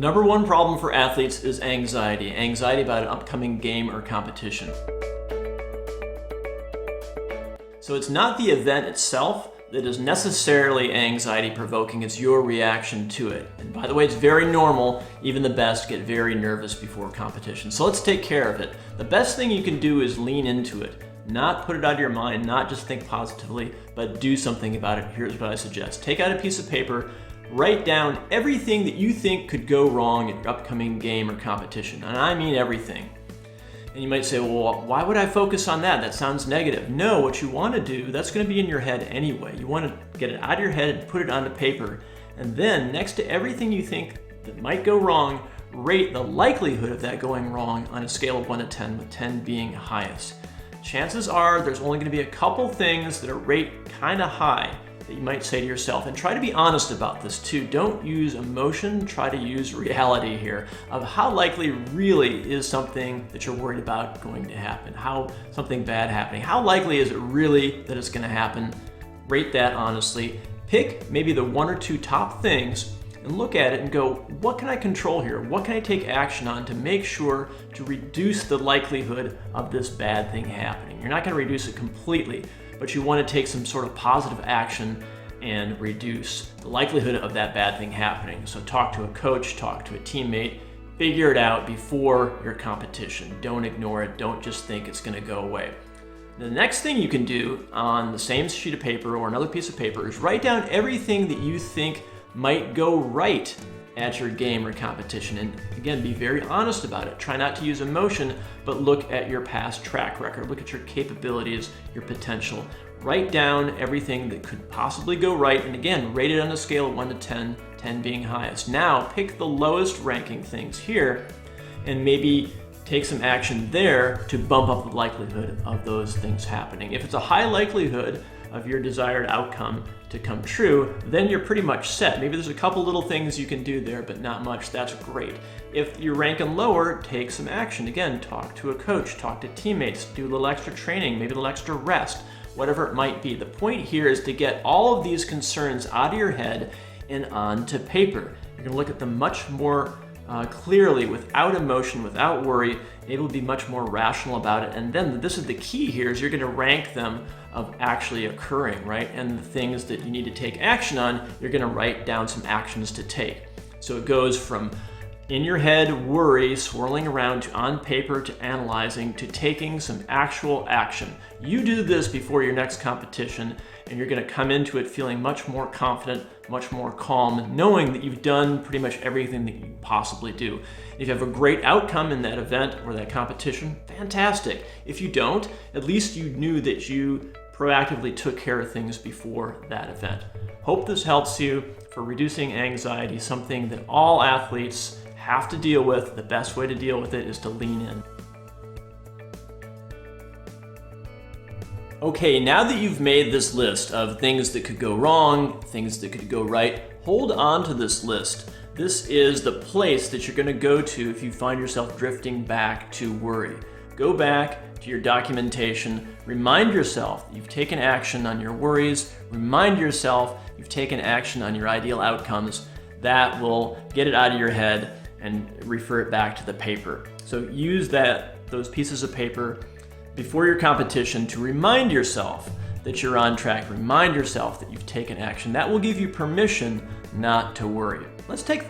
number one problem for athletes is anxiety about an upcoming game or competition. So it's not the event itself that is necessarily anxiety provoking, it's your reaction to it. And by the way, it's very normal, even the best get very nervous before competition. So let's take care of it. The best thing you can do is lean into it. Not put it out of your mind, not just think positively, but do something about it. Here's what I suggest. Take out a piece of paper, write down everything that you think could go wrong at your upcoming game or competition. And I mean everything. And you might say, well, why would I focus on that? That sounds negative. No, what you want to do, that's going to be in your head anyway. You want to get it out of your head and put it onto paper. And then next to everything you think that might go wrong, rate the likelihood of that going wrong on a scale of 1 to 10, with 10 being highest. Chances are there's only going to be a couple things that are rate kind of high that you might say to yourself, and try to be honest about this too. Don't use emotion, try to use reality here of how likely really is something that you're worried about going to happen, how something bad happening, how likely is it really that it's going to happen. Rate that honestly. Pick maybe the 1 or 2 top things and look at it and go, what can I control here? What can I take action on to make sure to reduce the likelihood of this bad thing happening? You're not going to reduce it completely, but you want to take some sort of positive action and reduce the likelihood of that bad thing happening. So talk to a coach, talk to a teammate, figure it out before your competition. Don't ignore it. Don't just think it's going to go away. The next thing you can do on the same sheet of paper or another piece of paper is write down everything that you think might go right at your game or competition. And again, be very honest about it. Try not to use emotion, but look at your past track record. Look at your capabilities, your potential. Write down everything that could possibly go right. And again, rate it on a scale of 1 to 10, 10 being highest. Now, pick the lowest ranking things here and maybe take some action there to bump up the likelihood of those things happening. If it's a high likelihood of your desired outcome to come true, then you're pretty much set. Maybe there's a couple little things you can do there, but not much. That's great. If you're ranking lower, take some action. Again, talk to a coach, talk to teammates, do a little extra training, maybe a little extra rest, whatever it might be. The point here is to get all of these concerns out of your head and onto paper. You're gonna look at them much more clearly, without emotion, without worry, able to be much more rational about it. And then this is the key here, is you're going to rank them of actually occurring, right? And the things that you need to take action on, you're going to write down some actions to take. So it goes from in your head worry swirling around to on paper to analyzing to taking some actual action. You do this before your next competition and you're going to come into it feeling much more confident, much more calm, knowing that you've done pretty much everything that you can possibly do. If you have a great outcome in that event or that competition, fantastic. If you don't, at least you knew that you proactively took care of things before that event. Hope this helps you for reducing anxiety, something that all athletes have to deal with. The best way to deal with it is to lean in. Okay, now that you've made this list of things that could go wrong, things that could go right, hold on to this list. This is the place that you're going to go to if you find yourself drifting back to worry. Go back to your documentation, remind yourself you've taken action on your worries, remind yourself you've taken action on your ideal outcomes. That will get it out of your head and refer it back to the paper. So use those pieces of paper before your competition to remind yourself that you're on track, remind yourself that you've taken action. That will give you permission not to worry. Let's take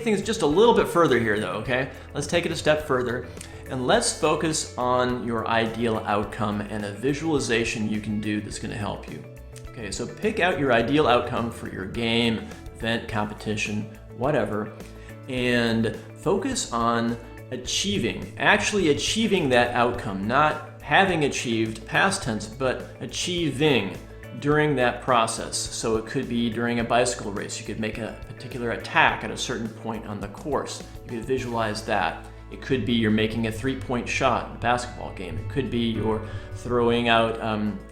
things just a little bit further here though, okay? Let's take it a step further and let's focus on your ideal outcome and a visualization you can do that's gonna help you. Okay, so pick out your ideal outcome for your game, event, competition, whatever, and focus on actually achieving that outcome, not having achieved, past tense, but achieving during that process. So it could be during a bicycle race. You could make a particular attack at a certain point on the course. You could visualize that. It could be you're making a 3-point shot in a basketball game. It could be you're throwing out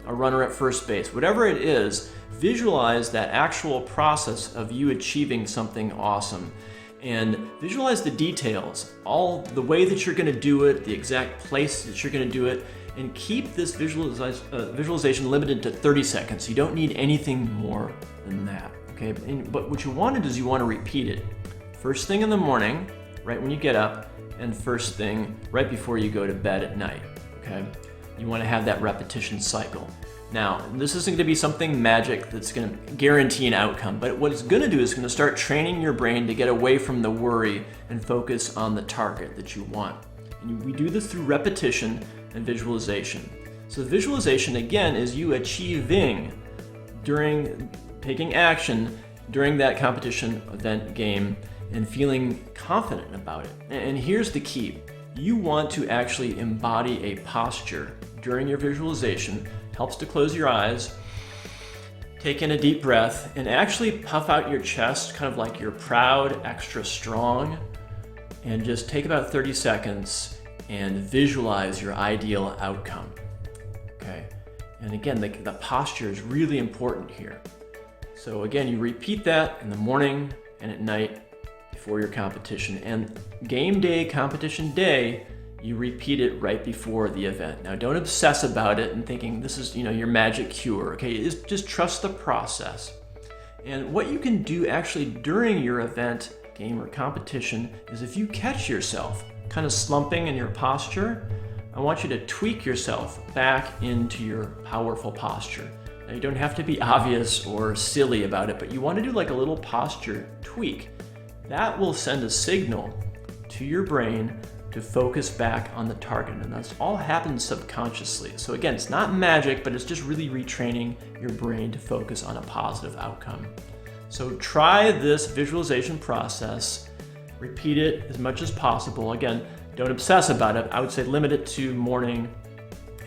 a runner at first base. Whatever it is, visualize that actual process of you achieving something awesome. And visualize the details, all the way that you're going to do it, the exact place that you're going to do it, and keep this visualization limited to 30 seconds. You don't need anything more than that, okay? But what you want to do is you want to repeat it first thing in the morning, right when you get up, and first thing right before you go to bed at night, okay? You want to have that repetition cycle. Now, this isn't going to be something magic that's going to guarantee an outcome, but what it's going to do is going to start training your brain to get away from the worry and focus on the target that you want. And we do this through repetition and visualization. So visualization, again, is you achieving during taking action during that competition, event, game, and feeling confident about it. And here's the key. You want to actually embody a posture during your visualization. Helps to close your eyes, take in a deep breath, and actually puff out your chest, kind of like you're proud, extra strong, and just take about 30 seconds and visualize your ideal outcome. Okay, and again, the posture is really important here. So again, you repeat that in the morning and at night before your competition. And game day, competition day, you repeat it right before the event. Now, don't obsess about it and thinking this is, your magic cure, okay? Just trust the process. And what you can do actually during your event, game, or competition is if you catch yourself kind of slumping in your posture, I want you to tweak yourself back into your powerful posture. Now, you don't have to be obvious or silly about it, but you want to do like a little posture tweak. That will send a signal to your brain to focus back on the target, and that's all happens subconsciously. So again, it's not magic, but it's just really retraining your brain to focus on a positive outcome. So try this visualization process, repeat it as much as possible. Again, don't obsess about it. I would say limit it to morning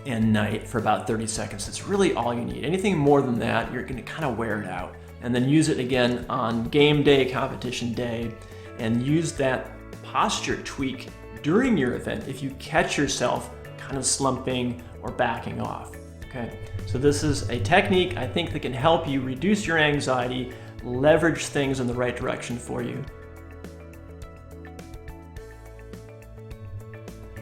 and night for about 30 seconds. That's really all you need. Anything more than that, you're gonna kind of wear it out. And then use it again on game day, competition day, and use that posture tweak during your event if you catch yourself kind of slumping or backing off, okay? So this is a technique I think that can help you reduce your anxiety, leverage things in the right direction for you.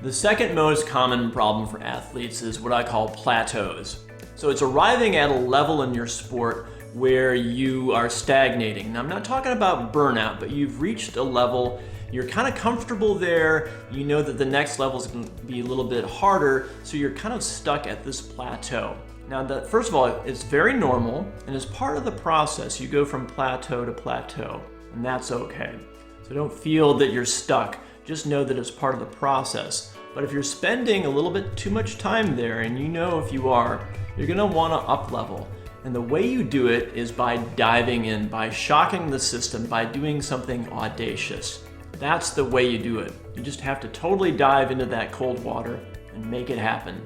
The second most common problem for athletes is what I call plateaus. So it's arriving at a level in your sport where you are stagnating. Now, I'm not talking about burnout, but you've reached a level, you're kind of comfortable there, you know that the next level is going to be a little bit harder, so you're kind of stuck at this plateau. Now, first of all, it's very normal, and as part of the process, you go from plateau to plateau, and that's okay. So don't feel that you're stuck, just know that it's part of the process. But if you're spending a little bit too much time there, and you know if you are, you're going to want to up level. And the way you do it is by diving in, by shocking the system, by doing something audacious. That's the way you do it. You just have to totally dive into that cold water and make it happen.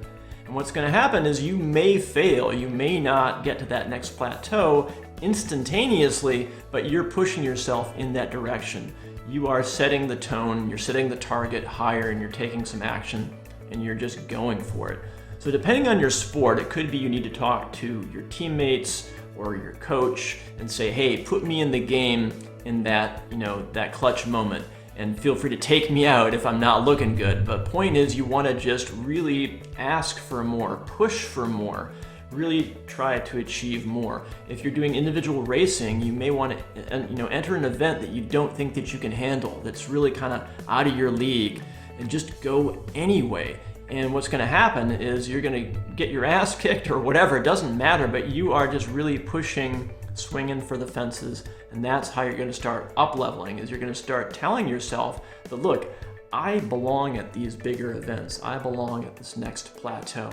And what's going to happen is you may fail. You may not get to that next plateau instantaneously, but you're pushing yourself in that direction. You are setting the tone, you're setting the target higher, and you're taking some action, and you're just going for it. So depending on your sport, it could be you need to talk to your teammates or your coach and say, hey, put me in the game in that, that clutch moment, and feel free to take me out if I'm not looking good. But point is, you want to just really ask for more, push for more, really try to achieve more. If you're doing individual racing, you may want to enter an event that you don't think that you can handle, that's really kind of out of your league, and just go anyway. And what's going to happen is you're going to get your ass kicked or whatever, it doesn't matter, but you are just really pushing, swinging for the fences, and that's how you're going to start up-leveling, is you're going to start telling yourself that, look, I belong at these bigger events, I belong at this next plateau.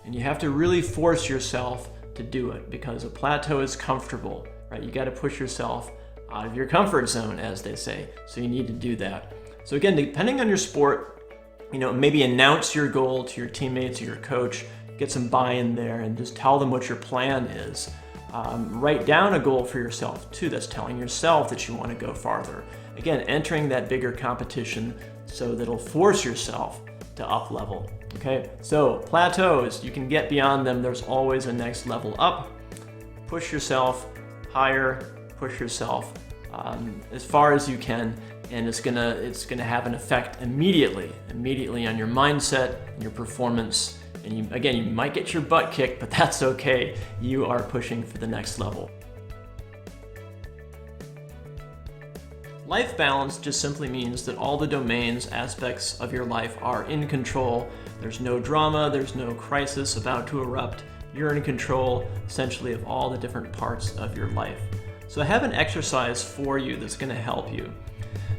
And you have to really force yourself to do it, because a plateau is comfortable, right? You got to push yourself out of your comfort zone, as they say, so you need to do that. So again, depending on your sport, maybe announce your goal to your teammates or your coach, get some buy-in there, and just tell them what your plan is. Write down a goal for yourself too, that's telling yourself that you want to go farther. Again, entering that bigger competition so that'll force yourself to up level. Okay, so plateaus, you can get beyond them. There's always a next level up. Push yourself higher, push yourself as far as you can, and it's gonna have an effect immediately on your mindset and your performance. And you might get your butt kicked, but that's okay. You are pushing for the next level. Life balance just simply means that all the domains, aspects of your life are in control. There's no drama, there's no crisis about to erupt. You're in control, essentially, of all the different parts of your life. So I have an exercise for you that's going to help you.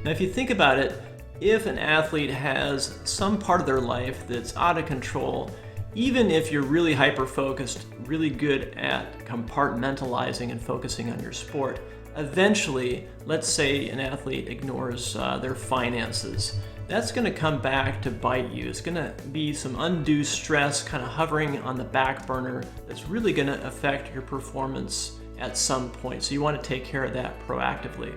Now, if you think about it, if an athlete has some part of their life that's out of control, even if you're really hyper-focused, really good at compartmentalizing and focusing on your sport, eventually, let's say an athlete ignores their finances. That's going to come back to bite you. It's going to be some undue stress kind of hovering on the back burner that's really going to affect your performance at some point. So you want to take care of that proactively.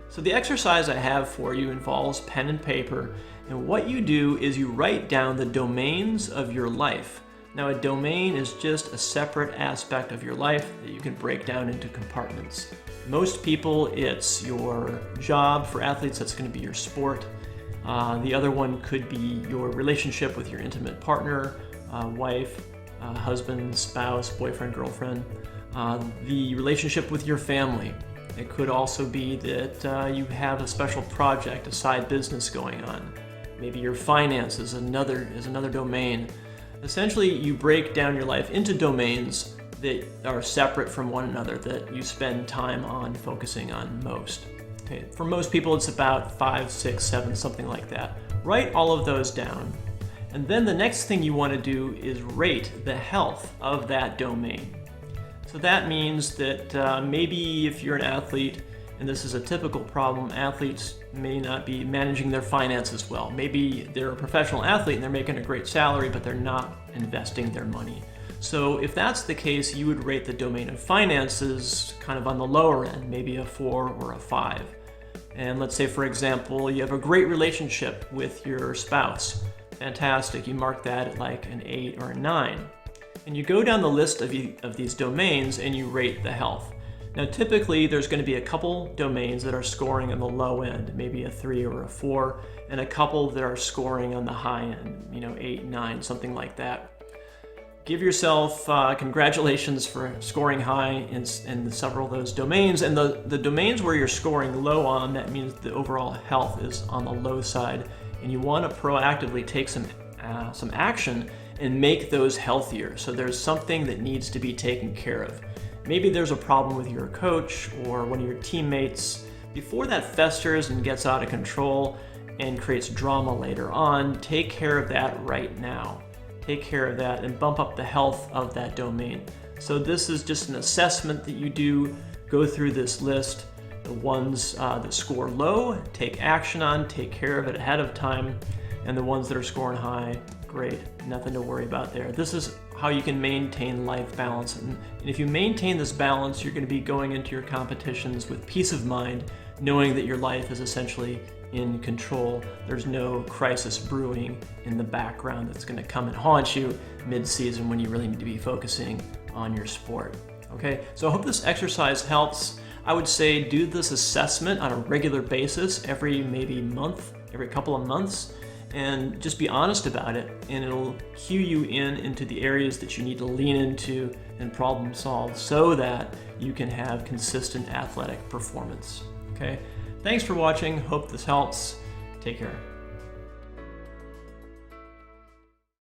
So the exercise I have for you involves pen and paper, and what you do is you write down the domains of your life. Now, a domain is just a separate aspect of your life that you can break down into compartments. Most people, it's your job. For athletes, that's going to be your sport. The other one could be your relationship with your intimate partner, wife, husband, spouse, boyfriend, girlfriend. The relationship with your family. It could also be that you have a special project, a side business going on. Maybe your finances is another domain. Essentially, you break down your life into domains that are separate from one another, that you spend time on focusing on most. Okay. For most people, it's about 5, 6, 7, something like that. Write all of those down. And then the next thing you want to do is rate the health of that domain. So that means that maybe if you're an athlete, and this is a typical problem, athletes may not be managing their finances well. Maybe they're a professional athlete and they're making a great salary, but they're not investing their money. So if that's the case, you would rate the domain of finances kind of on the lower end, maybe a 4 or a 5. And let's say, for example, you have a great relationship with your spouse. Fantastic, you mark that at like an 8 or a 9. And you go down the list of these domains and you rate the health. Now, typically, there's going to be a couple domains that are scoring on the low end, maybe a 3 or a 4, and a couple that are scoring on the high end, 8, 9, something like that. Give yourself congratulations for scoring high in several of those domains. And the domains where you're scoring low on, that means the overall health is on the low side. And you want to proactively take some action and make those healthier. So there's something that needs to be taken care of. Maybe there's a problem with your coach or one of your teammates. Before that festers and gets out of control and creates drama later on, take care of that right now. Take care of that and bump up the health of that domain. So this is just an assessment that you do. Go through this list. The ones that score low, take action on, take care of it ahead of time. And the ones that are scoring high, great, nothing to worry about there. This is how you can maintain life balance. And if you maintain this balance, you're going to be going into your competitions with peace of mind, knowing that your life is essentially in control. There's no crisis brewing in the background that's going to come and haunt you mid-season when you really need to be focusing on your sport. Okay, so I hope this exercise helps. I would say do this assessment on a regular basis, every couple of months, and just be honest about it, and it'll cue you into the areas that you need to lean into and problem solve so that you can have consistent athletic performance. Okay? Thanks for watching. Hope this helps. Take care.